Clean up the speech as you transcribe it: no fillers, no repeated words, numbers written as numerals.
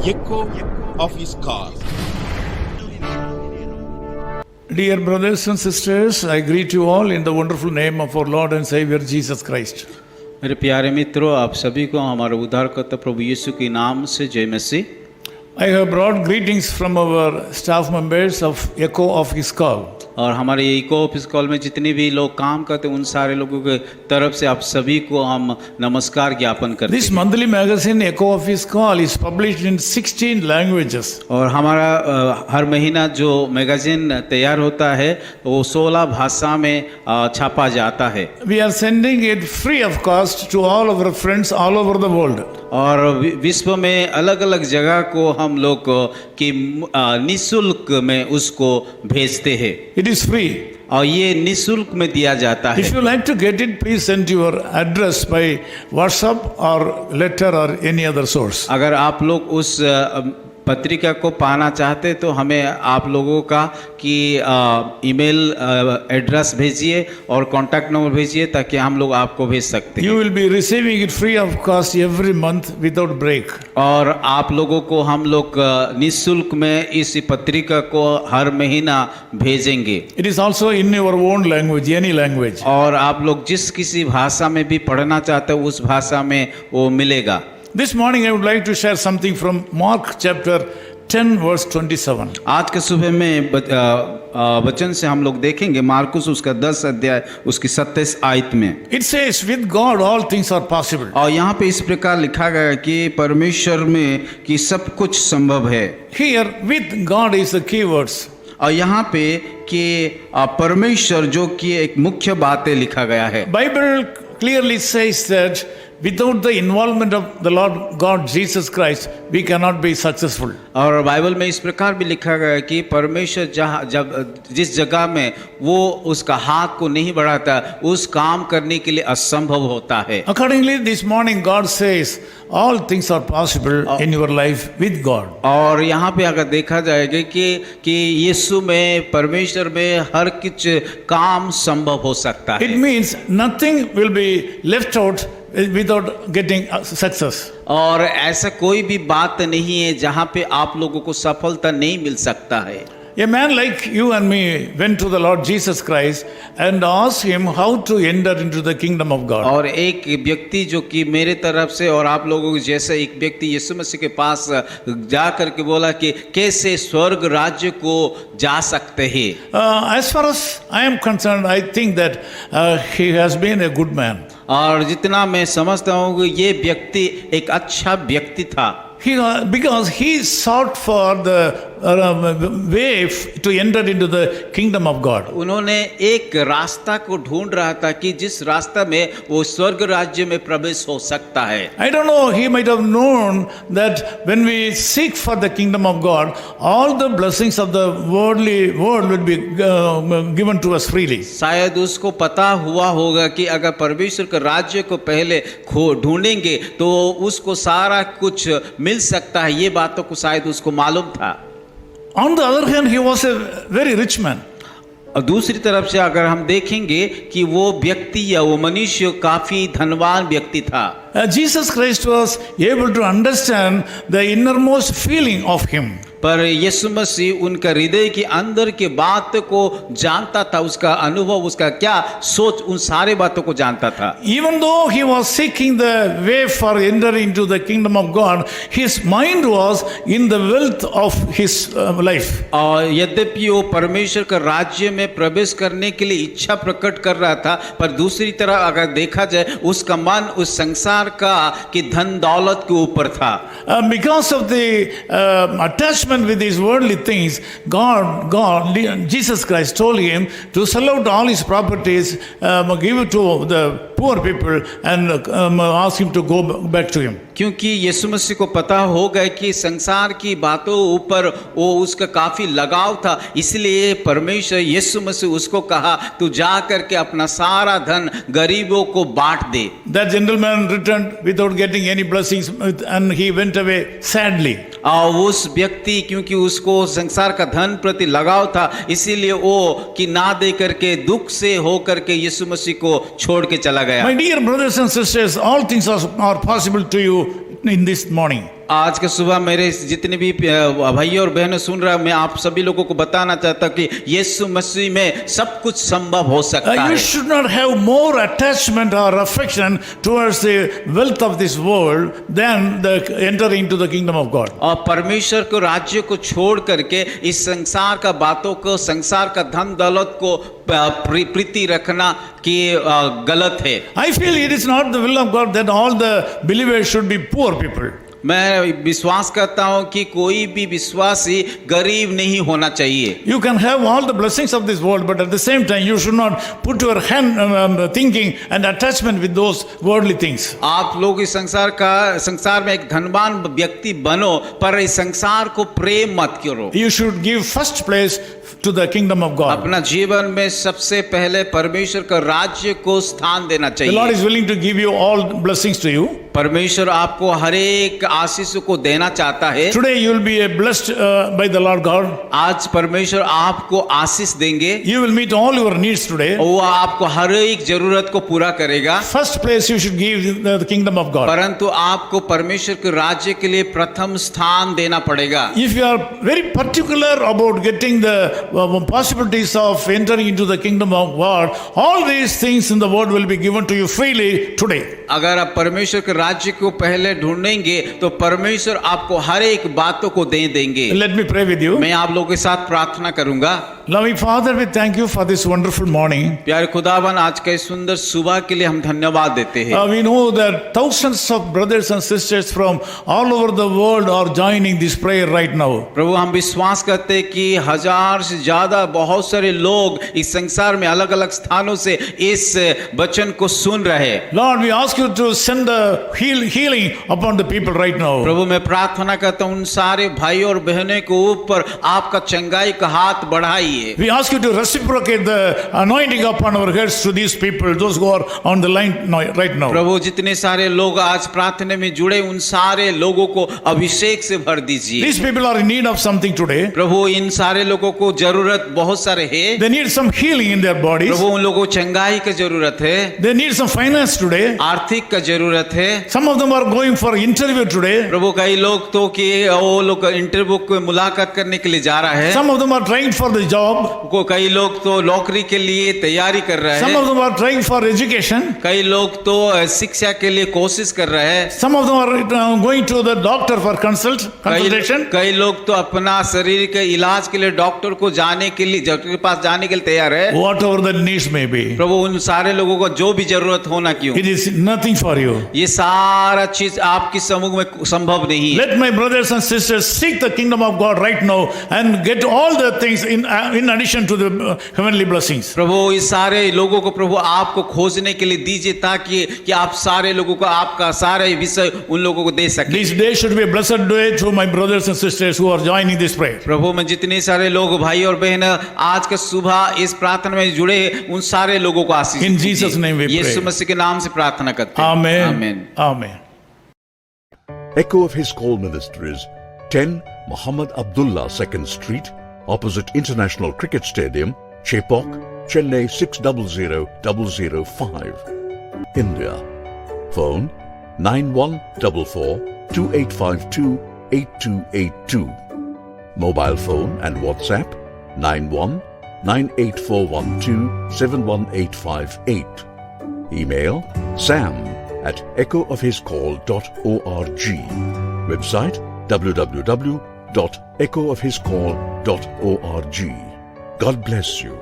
echo of his call. Dear brothers and sisters, I greet you all in the wonderful name of our Lord and Savior Jesus Christ. मेरे प्यारे मित्रों, आप सभी को हमारे उद्धारकर्ता प्रभु यीशु के नाम से जय मसीह। I have brought greetings from our staff members of Echo of His Call. और हमारे इको ऑफिस कॉल में जितने भी लोग काम करते हैं उन सारे लोगों के तरफ से आप सभी को हम नमस्कार ज्ञापन करते This हैं। monthly magazine Echo of His Call is published in 16 languages. और हमारा हर महीना जो मैगजीन तैयार होता है वो 16 भाषा में छापा जाता है। We are sending it free of cost to all our friends all over the world. और विश्व में अलग अलग जगह को हम लोग की निःशुल्क में उसको भेजते हैं। It is free. और ये निःशुल्क में दिया जाता है। If you like to get it, please send your address by WhatsApp or letter or any other source. अगर आप लोग उस पत्रिका को पाना चाहते तो हमें आप लोगों का कि ईमेल एड्रेस भेजिए और कॉन्टैक्ट नंबर भेजिए ताकि हम लोग आपको भेज सकते हैं। You will be receiving it free of cost every month without break. और आप लोगों को हम लोग निःशुल्क में इस पत्रिका को हर महीना भेजेंगे। It is also in your own language, any language. और आप लोग जिस किसी भाषा में भी पढ़ना चाहते हो उस भाषा में वो मिलेगा। This morning I would like to share something from Mark chapter 10 verse 27. आज के सुबह में वचन से हम लोग देखेंगे मार्कुस उसका 10 अध्याय उसकी 27 आयत में। It says, with God all things are possible. और यहाँ पे इस प्रकार लिखा गया है कि परमेश्वर में कि सब कुछ संभव है। Here, with God is the key words. और यहाँ पे कि परमेश्वर जो कि एक मुख्य बात है लिखा गया है। Bible clearly says that without the involvement of the Lord God Jesus Christ, we cannot be successful. और बाइबल में इस प्रकार भी लिखा गया है कि परमेश्वर जिस जगह में वो उसका हाथ को नहीं बढ़ाता उस काम करने के लिए असंभव होता है। Accordingly, this morning God says, all things are possible in your life with God. और यहाँ पे अगर देखा जाएगा कि यीशु में परमेश्वर में हर कुछ काम संभव हो सकता है। It means nothing will be left out without getting success. और ऐसा कोई भी बात नहीं है जहाँ पे आप लोगों को सफलता नहीं मिल सकता है। A man like you and me went to the Lord Jesus Christ and asked him how to enter into the kingdom of God. और एक व्यक्ति जो कि मेरे तरफ से और आप लोगों के जैसे एक व्यक्ति यीशु मसीह के पास जा करके बोला कि कैसे स्वर्ग राज्य को जा सकते हैं। As far as I am concerned, I think that he has been a good man. और जितना मैं समझता हूँ कि ये व्यक्ति एक अच्छा व्यक्ति था। Because he sought for the way to enter into the kingdom of God. उन्होंने एक रास्ता को ढूंढ रहा था कि जिस रास्ता में वो स्वर्ग राज्य में प्रवेश हो सकता है। I don't know, he might have known that when we seek for the kingdom of God, all the blessings of the worldly world will be given to us freely. शायद उसको पता हुआ होगा कि अगर परमेश्वर के राज्य को पहले ढूंढेंगे तो उसको सारा कुछ मिल सकता है। ये बातों को शायद उसको मालूम था। On the other hand, he was a very rich man. और दूसरी तरफ से अगर हम देखेंगे कि वो व्यक्ति या वो मनुष्य काफी धनवान व्यक्ति था। Jesus Christ was able to understand the innermost feeling of him. पर यीशु मसीह उनका हृदय के अंदर के बात को जानता था, उसका अनुभव, उसका क्या सोच, उन सारे बातों को जानता था। Even though he was seeking the way for entering into the kingdom of God, his mind was in the wealth of his life. और यद्यपि वो परमेश्वर का राज्य में प्रवेश करने के लिए इच्छा प्रकट कर रहा था, पर दूसरी तरफ अगर देखा जाए उसका मन उस संसार का कि धन दौलत के ऊपर था। Because of the attachment with these worldly things, Jesus Christ told him to sell out all his properties, give it to the poor people, and ask him to go back to him. क्योंकि यीशु मसीह को पता हो गया कि संसार की बातों ऊपर वो उसका काफी लगाव था, इसलिए परमेश्वर यीशु मसीह उसको कहा तू जा करके अपना सारा धन गरीबों को बांट दे। That gentleman returned without getting any blessings and he went away sadly. और उस व्यक्ति क्योंकि उसको संसार का धन प्रति लगाव था, इसीलिए वो कि ना दे करके दुख से हो करके यीशु मसीह को छोड़ के चला गया। My dear brothers and sisters, all things are possible to you in this morning. आज के सुबह मेरे जितने भी भाई और बहनें सुन रहे हैं, मैं आप सभी लोगों को बताना चाहता हूं कि यीशु मसीह में सब कुछ संभव हो सकता You है। should not have more attachment or affection towards the wealth of this world than the entering into the kingdom of God. और परमेश्वर को राज्य को छोड़ करके इस संसार का बातों को, संसार का धन दौलत को प्रीति रखना कि गलत है। I feel it is not the will of God that all the believers should be poor people. मैं विश्वास करता हूं कि कोई भी विश्वासी गरीब नहीं होना चाहिए। You can have all the blessings of this world, but at the same time, you should not put your hand thinking and attachment with those worldly things. आप लोग इस संसार में एक धनवान व्यक्ति बनो, पर इस संसार को प्रेम मत करो। You should give first place to the kingdom of God. अपना जीवन में सबसे पहले परमेश्वर का राज्य को स्थान देना The Lord चाहिए। is willing to give you all blessings to you. परमेश्वर आपको हर एक आशीष को देना चाहता है। Today you will be blessed by the Lord God. आज परमेश्वर आपको आशीष देंगे, You will meet all your needs today. वो आपको हर एक जरूरत को पूरा करेगा। First place you should give the kingdom of God. परंतु आपको परमेश्वर के राज्य के लिए प्रथम स्थान देना पड़ेगा। If you are very particular about getting the possibilities of entering into the kingdom of God, all these things in the world will be given to you freely today. अगर आप परमेश्वर के राज्य को पहले ढूंढेंगे तो परमेश्वर आपको हर एक बातों को दे देंगे। Let me pray with you. मैं आप लोगों के साथ प्रार्थना करूंगा। Loving Father, we thank you for this wonderful morning. प्यारे खुदावन, आज के सुंदर सुबह के लिए हम धन्यवाद देते हैं। We know that thousands of brothers and sisters from all over the world are joining this prayer right now. प्रभु, हम विश्वास करते हैं कि 1000 से ज्यादा बहुत सारे लोग इस संसार में अलग अलग स्थानों से इस वचन को सुन रहे हैं। Lord, we ask you to send the healing upon the people right now. प्रभु, मैं प्रार्थना करता हूं उन सारे भाई और बहनों के ऊपर आपका चंगाई का हाथ बढ़ाइए। We ask you to reciprocate the anointing upon our heads to these people, those who are on the line right now. प्रभु, जितने सारे लोग आज प्रार्थना में जुड़े, उन सारे लोगों को अभिषेक से भर दीजिए। These people are in need of something today. प्रभु, इन सारे लोगों को जरूरत बहुत सारे है। They need some healing in their bodies. प्रभु, उन लोगों को चंगाई की जरूरत है, They need some finance today. आर्थिक का जरूरत है। Some of them are going for interview today. प्रभु, कई लोग तो कि वो लोग इंटरव्यू को मुलाकात करने के लिए जा रहा है। Some of them are trying for the job. को कई लोग तो नौकरी के लिए तैयारी कर रहे Some हैं। of them are trying for education. कई लोग तो शिक्षा के लिए कोशिश कर रहे हैं। Some of them are going to the doctor for consultation. कई लोग तो अपना शरीर के इलाज के लिए डॉक्टर को जाने के लिए, डॉक्टर के पास जाने के लिए तैयार है। Whatever the needs may be. प्रभु, उन सारे लोगों को जो भी जरूरत होना क्यों, It is nothing for you. ये सारा चीज आपकी समूह में संभव नहीं है। Let my brothers and sisters seek the kingdom of God right now and get all the things in addition to the heavenly blessings. प्रभु, इस सारे लोगों को प्रभु आपको खोजने के लिए दीजिए, ताकि कि आप सारे लोगों को आपका सारे विषय उन लोगों को दे सके। This day should be a blessed day to my brothers and sisters who are joining this prayer. प्रभु, मैं जितने सारे लोग भाई और बहन आज के सुबह इस प्रार्थना में जुड़े, उन सारे लोगों को आशीष In दीजिए। Jesus' name we pray. यीशु मसीह के नाम से प्रार्थना करते हैं। Amen. आमीन। Amen. Echo of His Call Ministries, 10 Muhammad Abdullah 2nd Street, opposite International Cricket Stadium, Chepauk, Chennai 600005, India. Phone 9144-2852-8282. Mobile phone and WhatsApp 91-98412-71858. Email sam@echoofhiscall.org. Website www.echoofhiscall.org. God bless you.